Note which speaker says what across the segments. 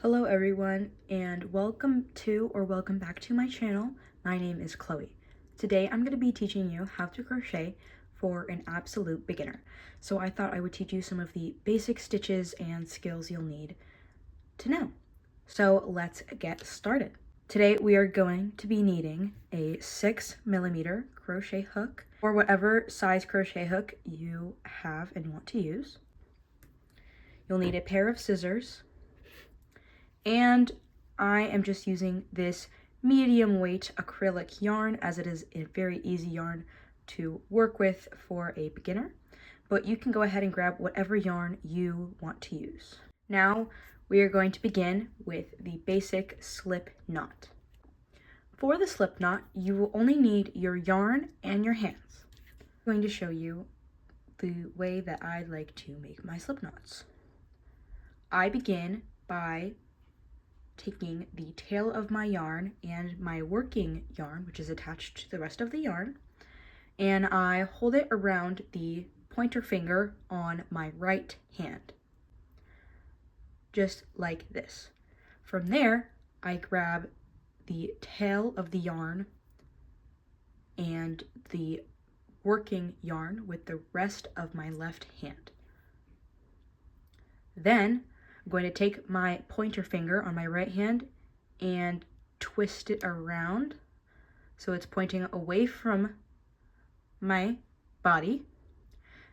Speaker 1: Hello everyone, and welcome back to my channel. My name is Chloe. Today I'm going to be teaching you how to crochet for an absolute beginner. So I thought I would teach you some of the basic stitches and skills you'll need to know. So let's get started. Today we are going to be needing a 6mm crochet hook, or whatever size crochet hook you have and want to use. You'll need a pair of scissors, and I am just using this medium weight acrylic yarn, as it is a very easy yarn to work with for a beginner, but you can go ahead and grab whatever yarn you want to use. Now we are going to begin with the basic slip knot. For the slip knot, you will only need your yarn and your hands. I'm going to show you the way that I like to make my slip knots. I begin by taking the tail of my yarn and my working yarn, which is attached to the rest of the yarn, and I hold it around the pointer finger on my right hand, just like this. From there, I grab the tail of the yarn and the working yarn with the rest of my left hand. Then I'm going to take my pointer finger on my right hand and twist it around so it's pointing away from my body.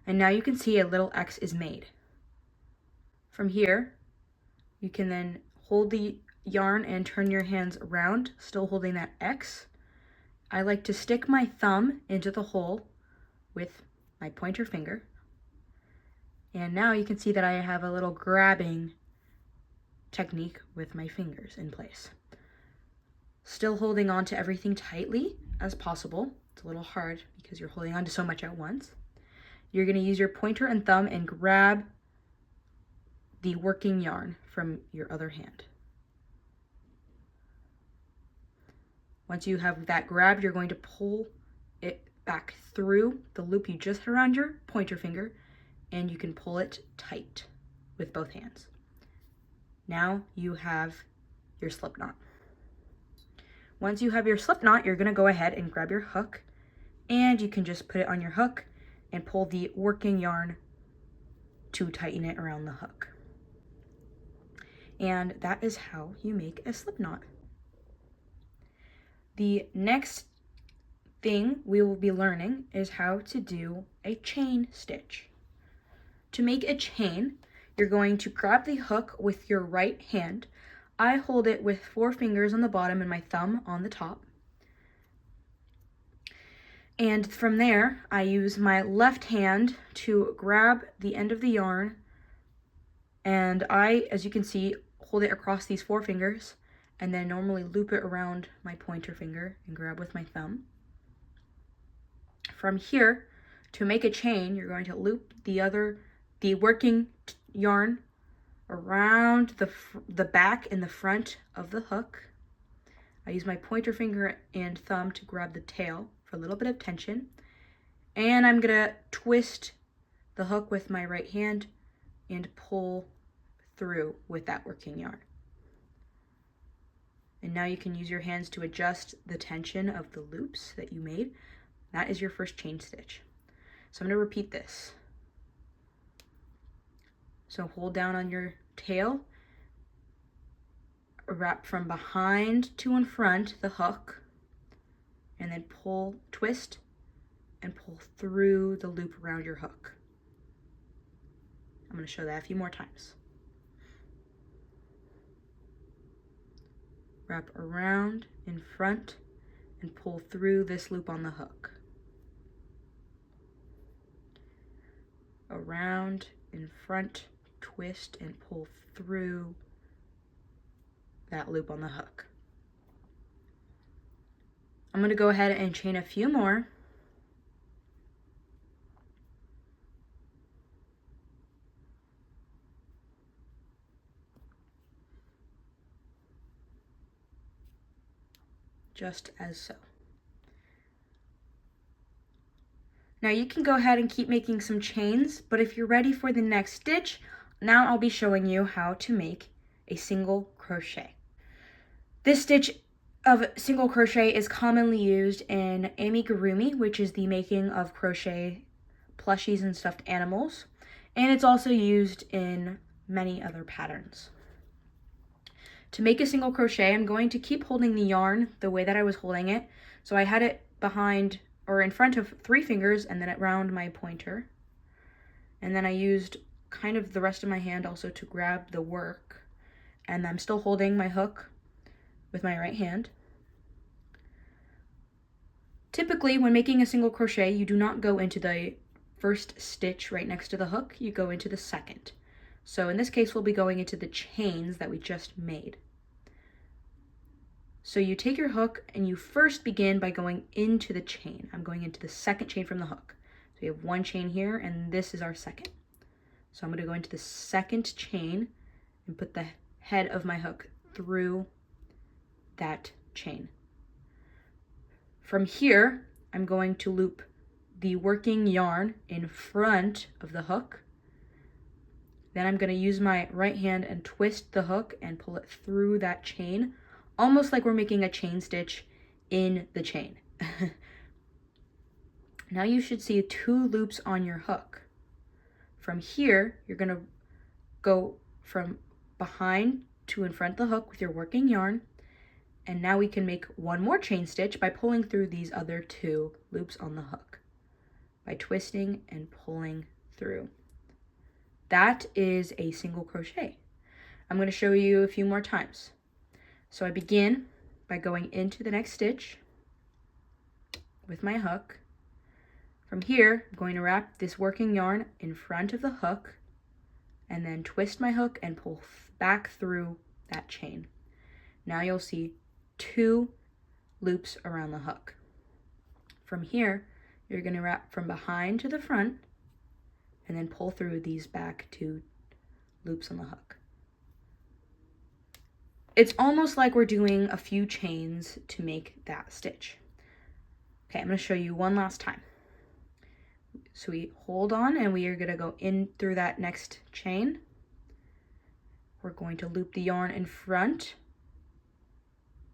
Speaker 1: And now you can see a little X is made. From here, you can then hold the yarn and turn your hands around, still holding that X. I like to stick my thumb into the hole with my pointer finger. And now you can see that I have a little grabbing technique with my fingers in place. Still holding on to everything tightly as possible. It's a little hard because you're holding on to so much at once. You're going to use your pointer and thumb and grab the working yarn from your other hand. Once you have that grabbed, you're going to pull it back through the loop you just had around your pointer finger, and you can pull it tight with both hands. Now you have your slip knot. Once you have your slip knot, you're going to go ahead and grab your hook, and you can just put it on your hook and pull the working yarn to tighten it around the hook. And that is how you make a slip knot. The next thing we will be learning is how to do a chain stitch. To make a chain, you're going to grab the hook with your right hand. I hold it with 4 fingers on the bottom and my thumb on the top. And from there, I use my left hand to grab the end of the yarn, and I, as you can see, hold it across these 4 fingers, and then normally loop it around my pointer finger and grab with my thumb. From here, to make a chain, you're going to loop the working yarn around the back and the front of the hook. I use my pointer finger and thumb to grab the tail for a little bit of tension, and I'm gonna twist the hook with my right hand and pull through with that working yarn. And now you can use your hands to adjust the tension of the loops that you made. That is your first chain stitch. So I'm going to repeat this. So hold down on your tail, wrap from behind to in front the hook, and then pull, twist, and pull through the loop around your hook. I'm going to show that a few more times. Wrap around in front and pull through this loop on the hook. Around in front, twist, and pull through that loop on the hook. I'm going to go ahead and chain a few more. Just as so. Now you can go ahead and keep making some chains, but if you're ready for the next stitch, now I'll be showing you how to make a single crochet. This stitch of single crochet is commonly used in amigurumi, which is the making of crochet plushies and stuffed animals, and it's also used in many other patterns. To make a single crochet, I'm going to keep holding the yarn the way that I was holding it. So I had it behind or in front of 3 fingers and then around my pointer. And then I used kind of the rest of my hand also to grab the work. And I'm still holding my hook with my right hand. Typically, when making a single crochet, you do not go into the first stitch right next to the hook, you go into the second. So in this case, we'll be going into the chains that we just made. So you take your hook and you first begin by going into the chain. I'm going into the second chain from the hook. So we have 1 chain here and this is our second. So I'm going to go into the second chain and put the head of my hook through that chain. From here, I'm going to loop the working yarn in front of the hook. Then I'm going to use my right hand and twist the hook and pull it through that chain, almost like we're making a chain stitch in the chain. Now you should see 2 loops on your hook. From here, you're going to go from behind to in front of the hook with your working yarn. And now we can make 1 more chain stitch by pulling through these other 2 loops on the hook, by twisting and pulling through. That is a single crochet. I'm going to show you a few more times. So I begin by going into the next stitch with my hook. From here, I'm going to wrap this working yarn in front of the hook and then twist my hook and pull back through that chain. Now you'll see 2 loops around the hook. From here, you're going to wrap from behind to the front and then pull through these back 2 loops on the hook. It's almost like we're doing a few chains to make that stitch. Okay, I'm going to show you one last time. So we hold on and we are going to go in through that next chain. We're going to loop the yarn in front,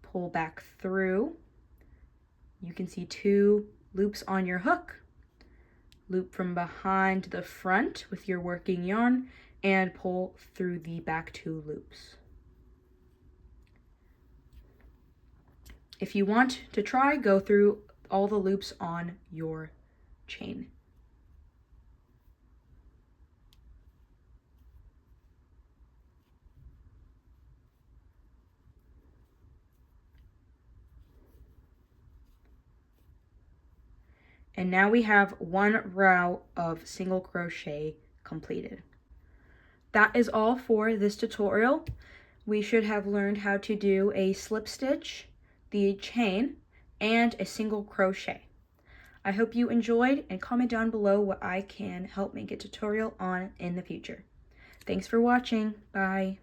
Speaker 1: pull back through. You can see 2 loops on your hook. Loop from behind to the front with your working yarn and pull through the back 2 loops. If you want to try, go through all the loops on your chain. And now we have 1 row of single crochet completed. That is all for this tutorial. We should have learned how to do a slip stitch, the chain, and a single crochet. I hope you enjoyed, and comment down below what I can help make a tutorial on in the future. Thanks for watching. Bye.